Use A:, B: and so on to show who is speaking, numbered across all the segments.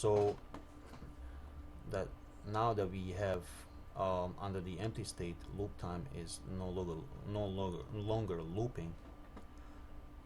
A: So that now that we have under the empty state, loop time is no longer looping.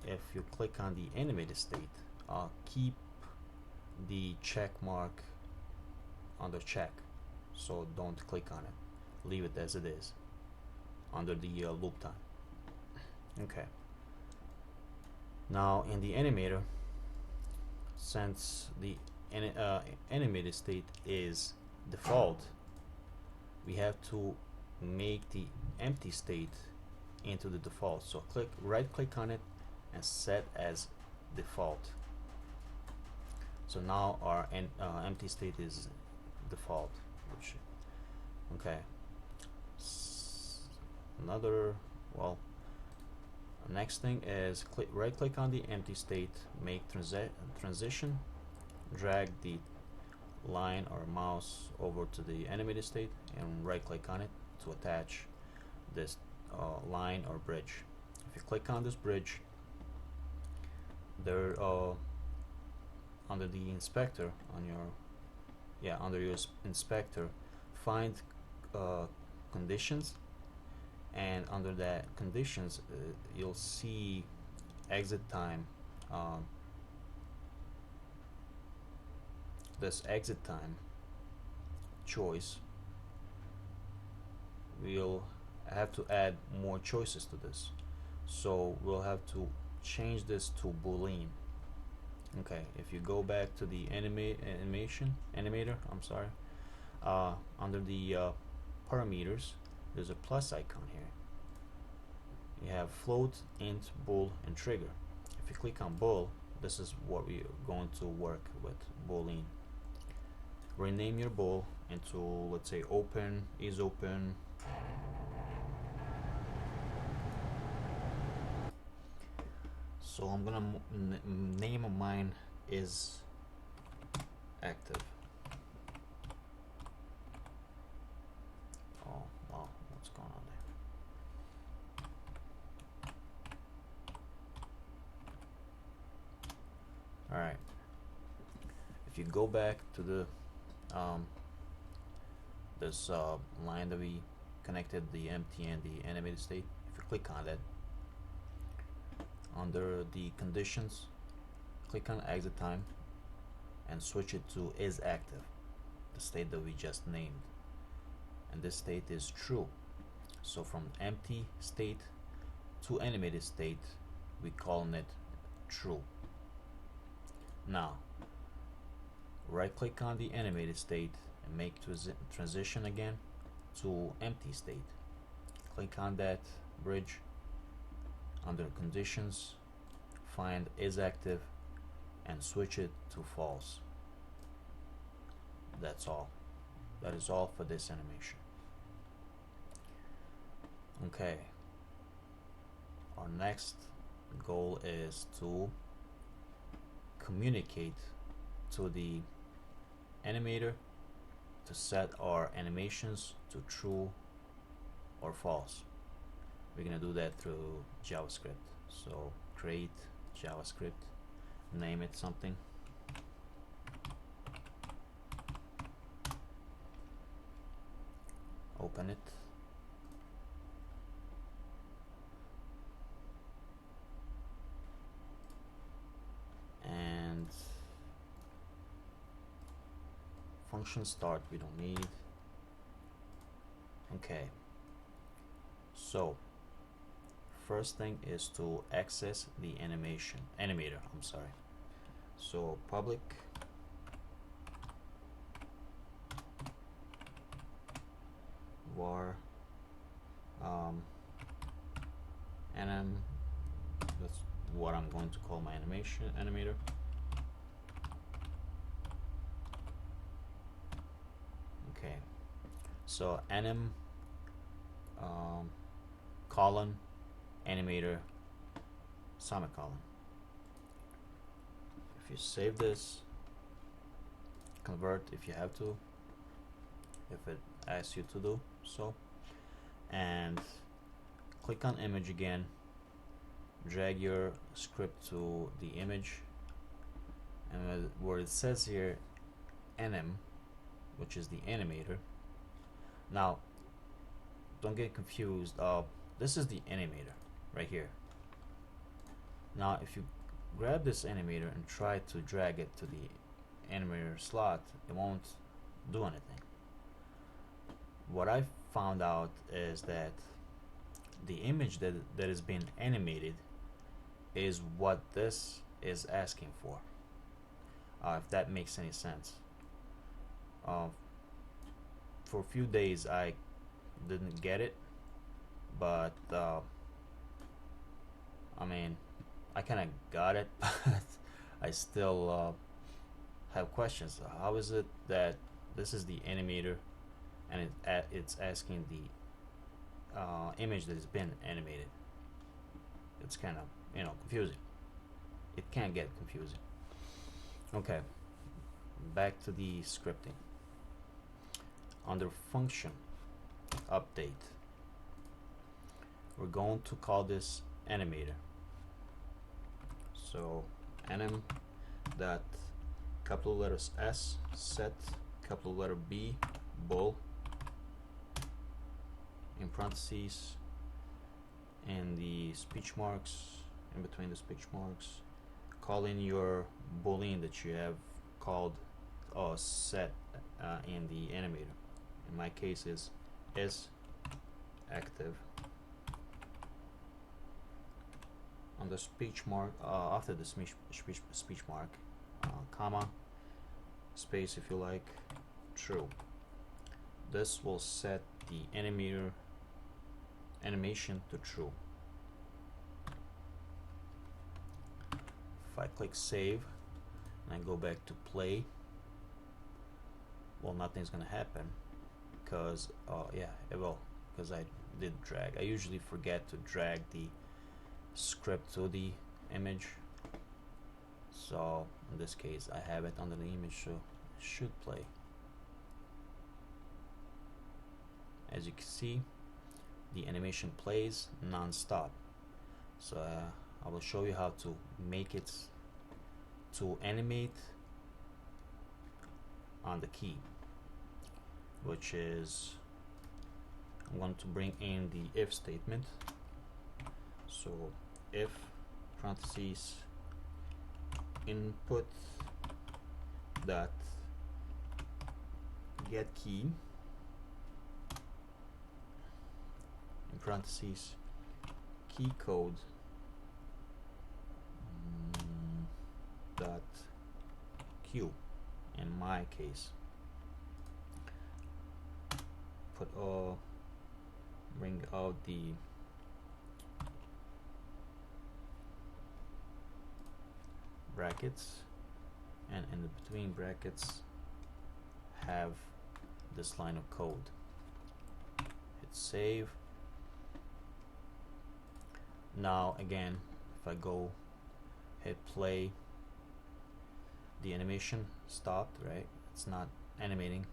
A: If you click on the animated state, keep the check mark under check, so don't click on it, leave it as it is under the loop time. Okay, now in the animator, since the animated state is default, we have to make the empty state into the default. So right click on it and set as default. So now our empty state is default. Okay. Next thing is right click on the empty state, make transition, drag the line or mouse over to the animated state, and right click on it to attach this line or bridge. If you click on this bridge, there under the inspector under your inspector, find conditions, and under that conditions you'll see exit time. This exit time choice, we'll have to add more choices to this, so we'll have to change this to Boolean. Okay, if you go back to the animator, I'm sorry, under the parameters, there's a plus icon here. You have float, int, bool, and trigger. If you click on bool, this is what we're going to work with, Boolean. Rename your bool into, let's say, open, is open. So I'm gonna name of mine is active. Oh wow, what's going on there? All right. If you go back to the this line that we connected the empty and the animated state, if you click on that, under the conditions, click on exit time and switch it to is active, the state that we just named, and this state is true. So from empty state to animated state, we calling it true. Now right click on the animated state and make transition again to empty state. Click on that bridge, under conditions, find is active and switch it to false. That's all. That is all for this animation. Okay, our next goal is to communicate to the animator to set our animations to true or false. We're gonna do that through JavaScript. So create JavaScript, name it something, open it, and function start we don't need. Okay, so first thing is to access the animator, I'm sorry. So public var anim, that's what I'm going to call my animator. Okay, so anim colon animator semicolon. If you save this, convert if you have to, if it asks you to do so, and click on image again, drag your script to the image, and where it says here anim, which is the animator. Now, don't get confused. This is the animator right here. Now, if you grab this animator and try to drag it to the animator slot, it won't do anything. What I found out is that the image that is being animated is what this is asking for. If that makes any sense. For a few days I didn't get it, but I mean, I kind of got it, but I still have questions. How is it that this is the animator and it's asking the image that has been animated? It's kind of, you know, confusing. It can get confusing. Okay, back to the scripting. Under function update, we're going to call this animator. So anim dot capital letters S set capital letter B bool in parentheses, and the speech marks in between the speech marks, call in your boolean that you have called or set in the animator. In my case is active. On the speech mark, after the speech mark, comma, space if you like, true. This will set the animator animation to true. If I click save and I go back to play, well, nothing's gonna happen because yeah, it will, because I did drag. I usually forget to drag the script to the image, so in this case I have it under the image, so it should play. As you can see, the animation plays non-stop. So I will show you how to make it to animate on the key, which is I'm going to bring in the if statement. So if parentheses input dot get key in parentheses key code dot q in my case, put bring out the brackets, and in the between brackets have this line of code. Hit save. Now again, if I go hit play, the animation stopped, right? It's not animating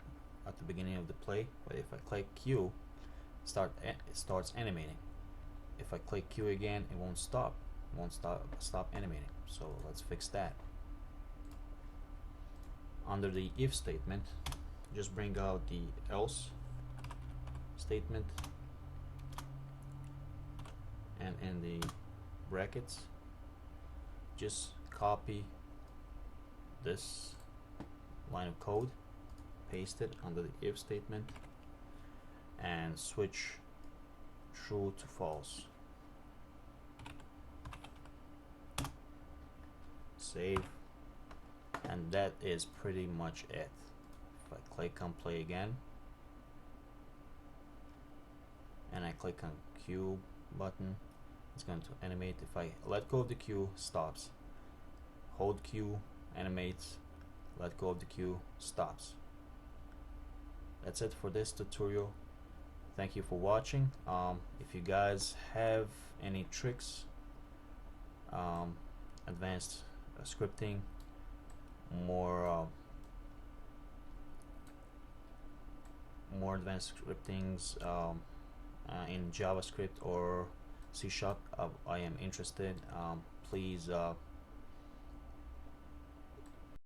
A: at the beginning of the play, but if I click Q, it starts animating. If I click Q again, it won't stop. It won't stop animating. So let's fix that. Under the if statement, just bring out the else statement, and in the brackets just copy this line of code, paste it under the if statement, and switch true to false. Save, and that is pretty much it. If I click on play again and I click on Q button, it's going to animate. If I let go of the Q, stops. Hold Q, animates. Let go of the Q, stops. That's it for this tutorial. Thank you for watching. If you guys have any tricks, advanced scripting, more advanced scriptings in JavaScript or C#, I am interested. Please